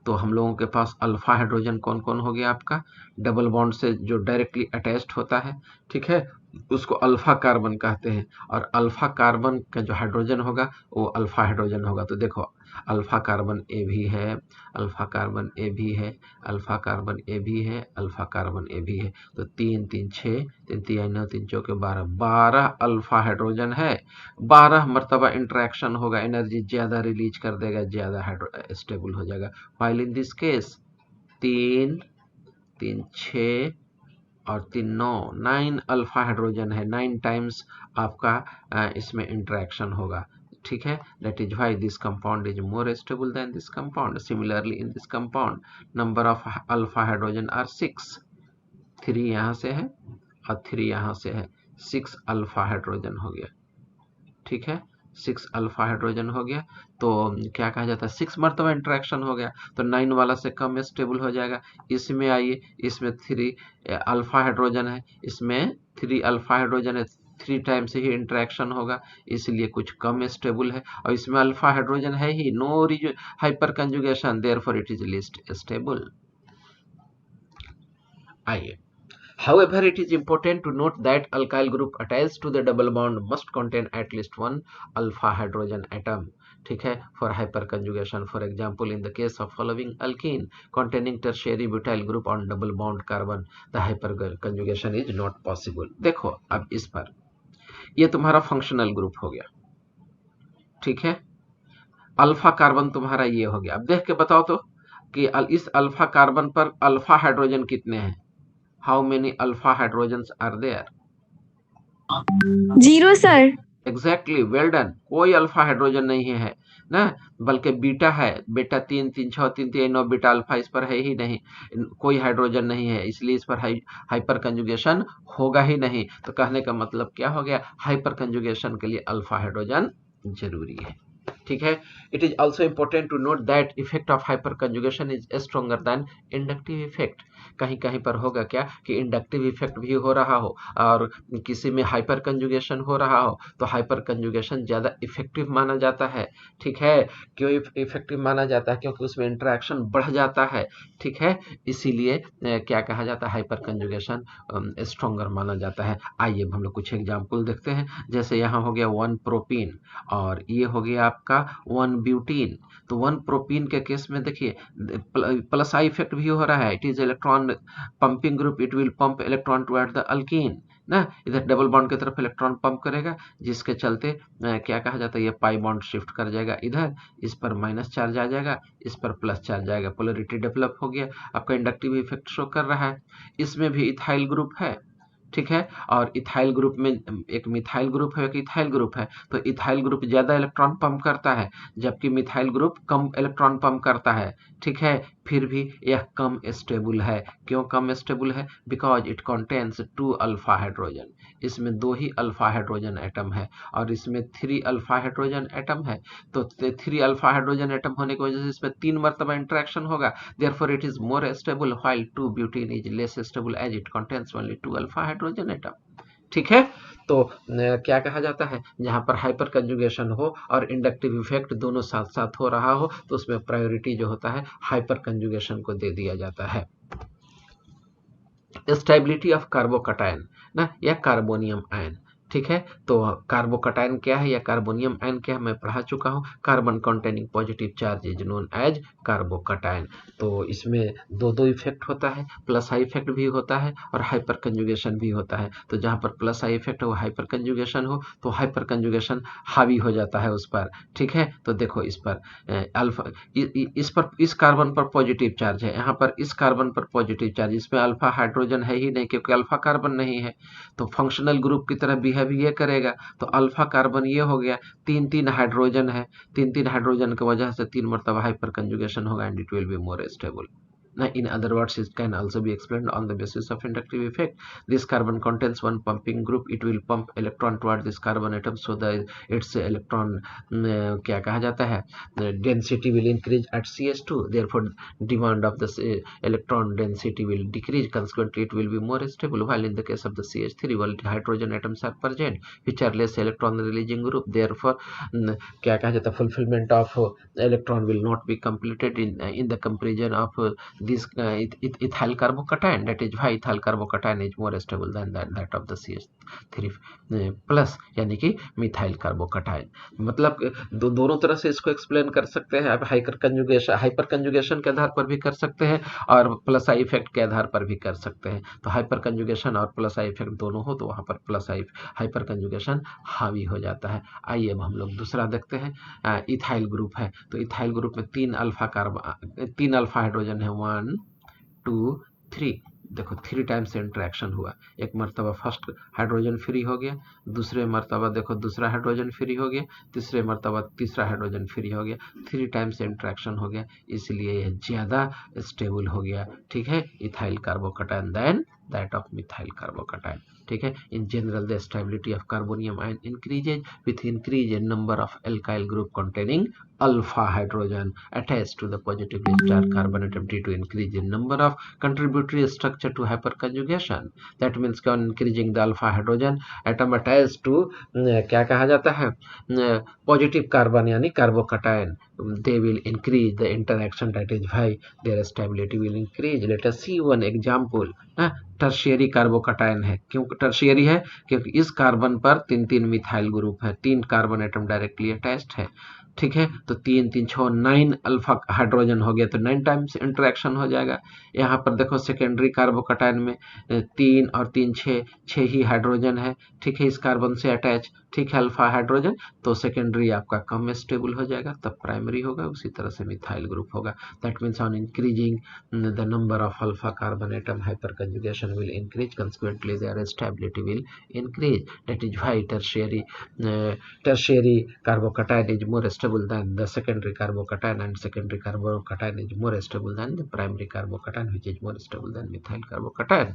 तो हम लोगों के पास अल्फा हाइड्रोजन कौन कौन हो गया आपका, डबल बॉन्ड से जो डायरेक्टली अटैच्ड होता है, ठीक है, उसको अल्फा कार्बन कहते हैं, और अल्फा कार्बन का जो हाइड्रोजन होगा वो अल्फा हाइड्रोजन होगा। तो देखो अल्फा कार्बन ए भी है, अल्फा कार्बन ए भी है, अल्फा कार्बन ए भी है, अल्फा कार्बन ए भी है, तो 3 3 6, 3 3 9 3 4 12, 12 अल्फा हाइड्रोजन है, 12 मरतबा इंटरेक्शन होगा, एनर्जी ज्यादा रिलीज कर देगा, ज्यादा स्टेबल हो जाएगा। व्हाइल इन दिस केस 3 3 6 और 3 9, 9 अल्फा हाइड्रोजन है, 9 टाइम्स आपका इसमें इंटरेक्शन होगा, ठीक है। That is why this compound is more stable than this compound. Similarly in this compound number of alpha hydrogen are 6, 3 यहाँ से है और 3 यहाँ से है, 6 अल्फा हाइड्रोजन हो गया, ठीक है, 6 अल्फा हाइड्रोजन हो गया, तो क्या कहा जाता है 6 मरतबा इंटरेक्शन हो गया, तो 9 वाला से कम स्टेबल हो जाएगा। इसमें आइए, इसमें 3 अल्फा हाइड्रोजन है, इसमें 3 अल्फा हाइड्रोजन है, 3 टाइम्स ही इंटरेक्शन होगा, इसलिए कुछ कम स्टेबल है। और इसमें अल्फा हाइड्रोजन है ही, no hyper conjugation, therefore it is least stable. आइए, however, it is important to note that alkyl group attached to the double bond must contain at least one alpha hydrogen atom, ठीक है, for hyperconjugation. For example, in the case of following alkene containing tertiary butyl group on double bond carbon, the hyperconjugation is not possible. देखो अब इस पर, ये तुम्हारा functional group हो गया, ठीक है, अल्फा कार्बन तुम्हारा ये हो गया। अब देख के बताओ तो कि इस अल्फा कार्बन पर अल्फा हाइड्रोजन कितने हैं, how many alpha hydrogens are there? 0 sir. Exactly, well done, कोई अल्फा हाइड्रोजन नहीं है ना, बल्कि बीटा है, बीटा 3 3 6 3 3 9, बीटा अल्फा इस पर है ही नहीं, कोई हाइड्रोजन नहीं है, इसलिए इस पर हाइपर कंजुगेशन होगा ही नहीं। तो कहने का मतलब क्या हो गया, हाइपर कंजुगेशन के लिए अल्फा हाइड्रोजन जरूरी है, ठीक है। It is also important to note that effect of hyperconjugation is stronger than inductive effect. कहीं कहीं पर होगा क्या कि इंडक्टिव इफेक्ट भी हो रहा हो और किसी में हाइपर कंजुगेशन हो रहा हो, तो हाइपर कंजुगेशन ज़्यादा इफेक्टिव माना जाता है, ठीक है। क्यों इफेक्टिव माना जाता है, क्योंकि उसमें इंटरेक्शन बढ़ जाता है, ठीक है, इसीलिए क्या कहा जाता है, हाइपर कंजुगेशन स्ट्रॉन्गर माना जाता है। आइए हम लोग कुछ एग्जाम्पल देखते हैं, जैसे यहाँ हो गया 1 प्रोपीन और ये हो गया आपका 1 ब्यूटीन। तो 1 प्रोपीन के केस में देखिए प्लस आई इफेक्ट भी हो रहा है, it is electron pumping group, it will pump electron toward the alkyne ना, इधर डबल बॉन्ड की तरफ इलेक्ट्रॉन पंप करेगा, जिसके चलते क्या कहा जाता है, ये पाई बॉन्ड शिफ्ट कर जाएगा इधर, इस पर माइनस चार्ज आ जाएगा, इस पर प्लस चार्ज आएगा, पोलरिटी डेवलप हो गया, आपका इंडक्टिव इफेक्ट शो कर रहा है। इसमें भी इथाइल ग्रुप है, ठीक है, और इथाइल ग्रुप में एक मिथाइल ग्रुप है, एक इथाइल ग्रुप है, तो इथाइल ग्रुप ज्यादा इलेक्ट्रॉन पंप करता है, जबकि मिथाइल ग्रुप कम इलेक्ट्रॉन पंप करता है, ठीक है, फिर भी यह कम स्टेबल है। क्यों कम स्टेबल है, because it contains 2 alpha hydrogen, इसमें 2 ही अल्फा हाइड्रोजन एटम है और इसमें 3 अल्फा हाइड्रोजन एटम है, तो 3 अल्फा हाइड्रोजन एटम होने की वजह से इसमें 3 मरतबा इंटरेक्शन होगा, therefore it is more stable, while 2 butene is less stable as it contains only 2 alpha hydrogen atom, ठीक है। तो क्या कहा जाता है, जहां पर हाइपर कंजुगेशन हो और इंडक्टिव इफेक्ट दोनों साथ साथ हो रहा हो, तो उसमें प्रायोरिटी जो होता है हाइपर कंजुगेशन को दे दिया जाता है। स्टेबिलिटी ऑफ कार्बोकटायन ना, या कार्बोनियम आयन, ठीक है, तो कार्बोकटायन क्या है या कार्बोनियम आयन क्या है, मैं पढ़ा चुका हूँ। Carbon containing positive charge is known as carbocation. तो इसमें दो इफेक्ट होता है, प्लस आई इफेक्ट भी होता है और हाइपर कंजुगेशन भी होता है। तो जहाँ पर प्लस आई इफेक्ट हो, हाइपर कंजुगेशन हो, तो हाइपर कंजुगेशन हावी हो जाता है उस पर, ठीक है। तो देखो इस पर अल्फा, इस पर, इस कार्बन पर पॉजिटिव चार्ज है, यहाँ पर इस कार्बन पर पॉजिटिव चार्ज, इसमें अल्फा हाइड्रोजन है ही नहीं क्योंकि अल्फा कार्बन नहीं है, तो फंक्शनल ग्रुप की तरह बिहेव ये करेगा। तो अल्फा कार्बन ये हो गया, 3 हाइड्रोजन है, 3 हाइड्रोजन की वजह से 3 मरतबा हाइपर कंजुगेशन होगा and it will be more stable. Now, in other words, it can also be explained on the basis of inductive effect. This carbon contains one pumping group. It will pump electron toward this carbon atom, so that its electron क्या कहा जाता है, density will increase at CH2. Therefore, demand of the electron density will decrease. Consequently, it will be more stable. While in the case of the CH3, well, hydrogen atoms are present, which are less electron releasing group. Therefore, क्या कहा जाता है, fulfillment of electron will not be completed in the comparison of this ethyl carbocation. That is why ethyl carbocation is more stable than that of the CH3 plus, यानी कि methyl carbocation. मतलब दोनों तरह से इसको एक्सप्लेन कर सकते हैं आप, हाइपर कंजुगेशन के आधार पर भी कर सकते हैं और प्लस आई इफेक्ट के आधार पर भी कर सकते हैं। तो हाइपर कंजुगेशन और प्लस आई इफेक्ट दोनों हो तो वहां पर प्लस आई हाइपर कंजुगेशन हावी हो जाता है। आइए अब हम लोग दूसरा देखते हैं, इथाइल ग्रुप है, तो इथाइल ग्रुप में 3 अल्फा हाइड्रोजन है, 1 2 3, देखो 3 टाइम्स से इंटरेक्शन हुआ, एक मरतबा फर्स्ट हाइड्रोजन फ्री हो गया, दूसरे मरतबा देखो दूसरा हाइड्रोजन फ्री हो गया, तीसरे मरतबा तीसरा हाइड्रोजन फ्री हो गया, 3 टाइम्स से इंटरेक्शन हो गया, इसलिए यह ज्यादा स्टेबल हो गया, ठीक है, ethyl carbocation than that of methyl carbocation. ठीक है. In general, the stability of carbonium ion increases with increase in number of alkyl group containing alpha hydrogen attached to the positively charged carbon atom due to increase in number of contributory structure to hyperconjugation. That means on increasing the alpha hydrogen atom attached to क्या कहा जाता है positive carbon यानी carbocation, they will increase the interaction, that is why their stability will increase. Let us see one example. Tertiary carbocation है. क्यों tertiary है? क्योंकि इस कार्बन पर 3 मिथाइल ग्रुप है, 3 कार्बन एटम डायरेक्टली अटैच्ड है. ठीक है, तो 3 3 6 9 अल्फा हाइड्रोजन हो गया, तो 9 टाइम्स इंटरेक्शन हो जाएगा. यहाँ पर देखो सेकेंडरी कार्बोकटायन में 3 और 3 6 ही हाइड्रोजन है. ठीक है, इस कार्बन से अटैच. ठीक है, अल्फा हाइड्रोजन, तो सेकेंडरी आपका कम स्टेबल हो जाएगा, तब प्राइमरी होगा, उसी तरह से मिथाइल ग्रुप होगा. That means on increasing the number of alpha carbon atom hyperconjugation will increase, consequently their stability will increase. That is why tertiary carbocation is more stable than the secondary carbocation, and secondary carbocation is more stable than the primary carbocation, which is more stable than methyl carbocation.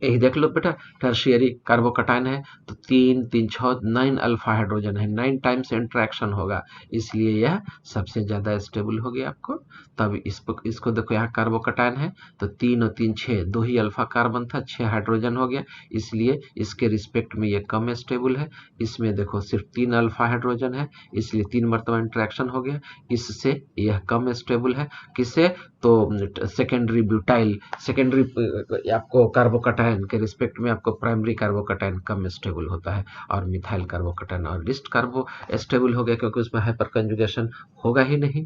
यही देख लो बेटा, tertiary carbocation है तो 3 3 6 9 alpha hydrogen है, 9 times interaction होगा, इसलिए यह सबसे ज्यादा स्टेबल हो गया आपको. तब इसको देखो, यहाँ कार्बोकटायन है तो 3 और 3 6, 2 ही अल्फा कार्बन था, 6 हाइड्रोजन हो गया, इसलिए इसके रिस्पेक्ट में ये कम स्टेबल है. इसमें देखो सिर्फ 3 अल्फा हाइड्रोजन है, इसलिए 3 मरतबा इंटरेक्शन हो गया, इससे यह कम स्टेबल है. किससे? तो सेकेंडरी ब्यूटाइल, सेकेंडरी आपको कार्बोकटायन के रिस्पेक्ट में आपको प्राइमरी कार्बोकटायन कम स्टेबल होता है, और मिथाइल कार्बोकटायन और लिस्ट कार्बो स्टेबल हो गया, क्योंकि उसमें हाइपर कंजुगेशन होगा ही नहीं.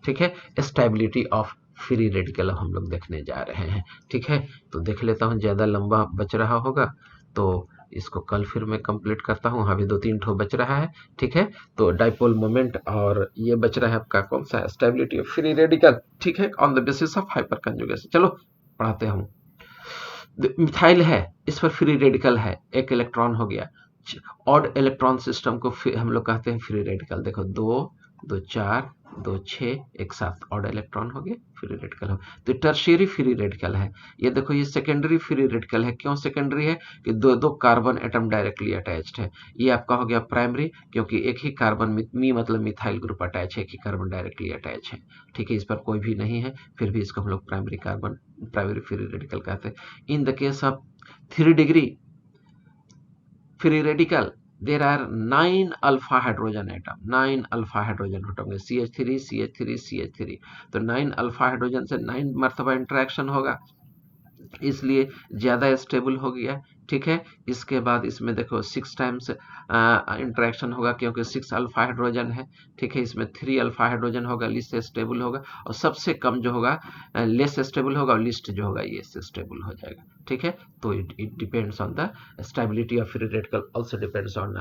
ठीक है, स्टेबिलिटी ऑफ फ्री रेडिकल हम लोग देखने जा रहे हैं. ठीक है, तो देख लेता हूँ, ज्यादा लंबा बच रहा होगा तो इसको कल फिर मैं कंप्लीट करता हूँ. अभी 2-3 ठो बच रहा है. ठीक है, तो डाइपोल मोमेंट और ये बच रहा है आपका कौन सा, स्टेबिलिटी ऑफ फ्री रेडिकल. ठीक है, on the basis of hyper conjugation. चलो पढ़ाते हूँ. मिथाइल है, इस पर फ्री रेडिकल है, एक इलेक्ट्रॉन हो गया. ऑड इलेक्ट्रॉन सिस्टम को हम लोग कहते हैं फ्री रेडिकल. देखो 2 2 4 2 6 एक साथ ऑड इलेक्ट्रॉन हो गए, फ्री रेडिकल हो. तो टर्शियरी फ्री रेडिकल है. ये देखो, ये सेकेंडरी फ्री रेडिकल है. क्यों सेकेंडरी है? कि दो कार्बन एटम डायरेक्टली अटैच्ड है. ये आपका हो गया प्राइमरी, क्योंकि एक ही कार्बन मतलब मिथाइल ग्रुप अटैच है, एक ही कार्बन डायरेक्टली अटैच है. ठीक है, इस पर कोई भी नहीं है, फिर भी इसको हम लोग प्राइमरी फ्री रेडिकल कहते हैं. इन the case of 3 degree free radical, there are 9 alpha hydrogen atom, 9 alpha hydrogen atom, CH3 CH3 CH3, तो 9 alpha hydrogen से 9 मरतबा इंटरेक्शन होगा, इसलिए ज्यादा स्टेबल हो गया. ठीक है, इसके बाद इसमें देखो 6 टाइम्स इंटरेक्शन होगा, क्योंकि 6 अल्फा हाइड्रोजन है. ठीक है, इसमें 3 अल्फा हाइड्रोजन होगा, लिस्ट स्टेबल होगा, और सबसे कम जो होगा लेस स्टेबल होगा, और लिस्ट जो होगा ये स्टेबल हो जाएगा. ठीक है, तो it depends on the stability of free radical, also depends on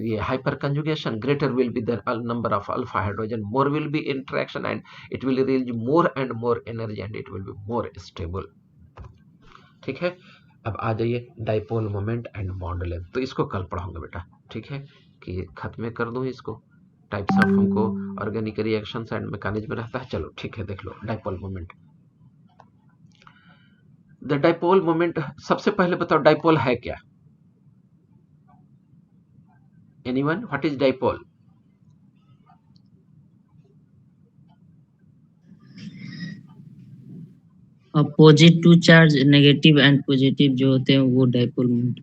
ये hyper conjugation. Greater will be the number of alpha hydrogen, more will be interaction, and it will release more and more energy, and it will be more stable. ठीक है, अब आ जाइए dipole moment and bond length. तो इसको कल पढ़ाऊंगा बेटा. ठीक है, कि खत्म कर दूं इसको. टाइप्स ऑफ हमको ऑर्गेनिक रिएक्शंस एंड मैकेनिज्म रहता है. चलो ठीक है, देख लो dipole moment. The dipole moment, सबसे पहले बताओ डाइपोल है क्या? Anyone, what is dipole? Opposite to charge, negative and positive जो होते हैं वो डाइपोल मोमेंट.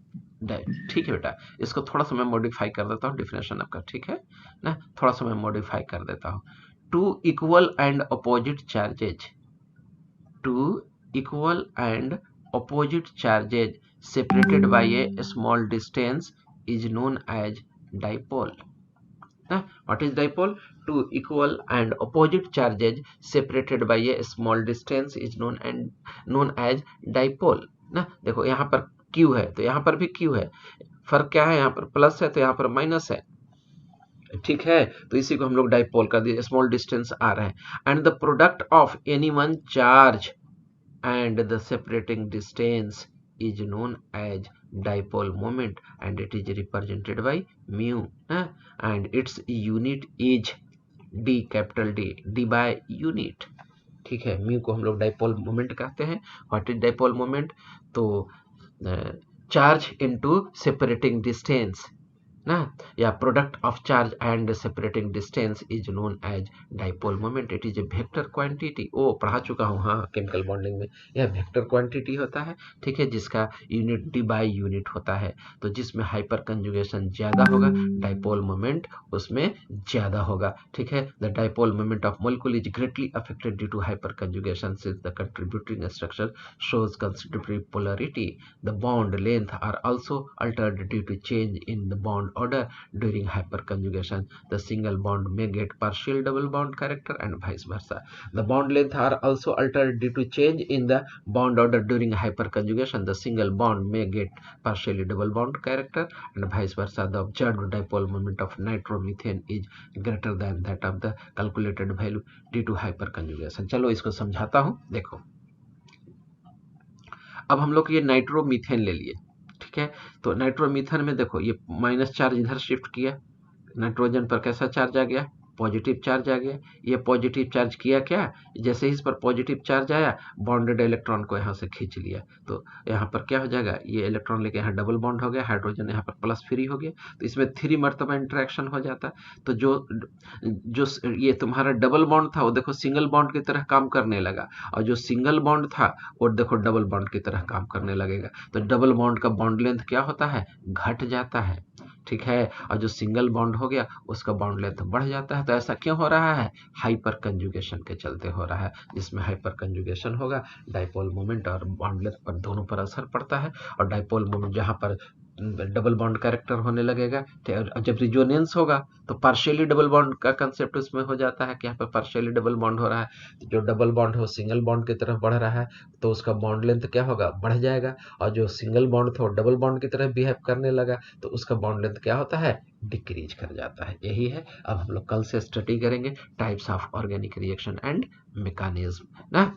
ठीक है बेटा, इसको थोड़ा सा मैं मॉडिफाई कर देता हूँ डिफिनेशन आपका. ठीक है ना, थोड़ा सा मैं मॉडिफाई कर देता हूँ. Two equal and opposite charges, two equal and opposite charges separated by a small distance is known as dipole. What is dipole? Two equal and opposite charges separated by a small distance is known as dipole. ना देखो, यहाँ पर Q है तो यहाँ पर भी Q है. फर्क क्या है? यहाँ पर प्लस है तो यहाँ पर माइनस है. ठीक है, तो इसी को हम लोग डाइपोल कर दिए. स्मॉल डिस्टेंस आ रहा है. And the product of any one charge and the separating distance is known as dipole moment, and it is represented by mu, and its unit is d, capital D by unit. ठीक है, mu को हम लोग dipole moment कहते हैं। What is dipole moment? तो charge into separating distance ना, या product of charge and separating distance is known as dipole moment. It is a vector quantity. ओ पढ़ा चुका हूँ हाँ, केमिकल बॉन्डिंग में यह वेक्टर क्वांटिटी होता है, ठीक है, जिसका यूनिट डी बाई यूनिट होता है। तो जिसमें हाइपर कंजुगेशन ज्यादा होगा, डाइपोल मोमेंट उसमें ज्यादा होगा, ठीक है। The dipole moment of molecule is greatly affected due to hyperconjugation since the contributing structure shows considerable polarity. The bond length are also altered due to change in the bond order during hyperconjugation. The single bond may get partial double bond character and vice versa. The bond length are also altered due to change in the bond order during hyperconjugation. The single bond may get partially double bond character and vice versa. The observed dipole moment of nitromethane is greater than that of the calculated value due to hyperconjugation. चलो इसको समझाता हूँ, देखो। अब हम लोग ये nitromethane ले लिए, ठीक है। तो नाइट्रोमीथेन में देखो ये माइनस चार्ज इधर शिफ्ट किया, नाइट्रोजन पर कैसा चार्ज आ गया? पॉजिटिव चार्ज आ गया। ये पॉजिटिव चार्ज किया क्या? जैसे ही इस पर पॉजिटिव चार्ज आया, बॉन्डेड इलेक्ट्रॉन को यहाँ से खींच लिया, तो यहाँ पर क्या हो जाएगा? ये इलेक्ट्रॉन लेके यहाँ डबल बॉन्ड हो गया, हाइड्रोजन यहाँ पर प्लस फ्री हो गया, तो इसमें 3 मरतबा इंटरेक्शन हो जाता। तो जो ये तुम्हारा डबल बॉन्ड था वो देखो सिंगल बॉन्ड की तरह काम करने लगा, और जो सिंगल बॉन्ड था वो देखो डबल बॉन्ड की तरह काम करने लगेगा। तो डबल बॉन्ड का बॉन्ड लेंथ क्या होता है? घट जाता है, ठीक है। और जो सिंगल बॉन्ड हो गया उसका बॉन्ड लेंथ बढ़ जाता है। तो ऐसा क्यों हो रहा है? हाइपर कंजुगेशन के चलते हो रहा है। जिसमें हाइपर कंजुगेशन होगा, डाइपोल मोमेंट और बॉन्ड लेंथ पर दोनों पर असर पड़ता है। और डाइपोल मोमेंट जहां पर डबल बॉन्ड कैरेक्टर होने लगेगा, जब रिजोनेंस होगा तो पार्शियली डबल बॉन्ड का कंसेप्ट उसमें हो जाता है कि यहाँ पर पार्शियली डबल बॉन्ड हो रहा है। तो जो डबल बॉन्ड हो सिंगल बॉन्ड की तरफ बढ़ रहा है, तो उसका बॉन्ड लेंथ क्या होगा? बढ़ जाएगा। और जो सिंगल बॉन्ड था वो डबल बॉन्ड की तरफ बिहेव करने लगा, तो उसका बॉन्ड लेंथ क्या होता है? डिक्रीज कर जाता है। यही है। अब हम लोग कल से स्टडी करेंगे types of organic reaction and mechanism ना।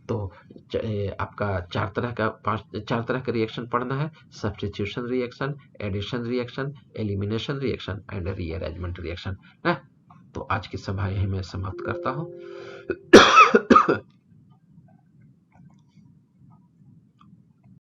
तो आपका 4 तरह का रिएक्शन पढ़ना है। Substitution reaction, addition reaction, elimination reaction and rearrangement reaction ना। तो आज की सभा यही मैं समाप्त करता हूँ।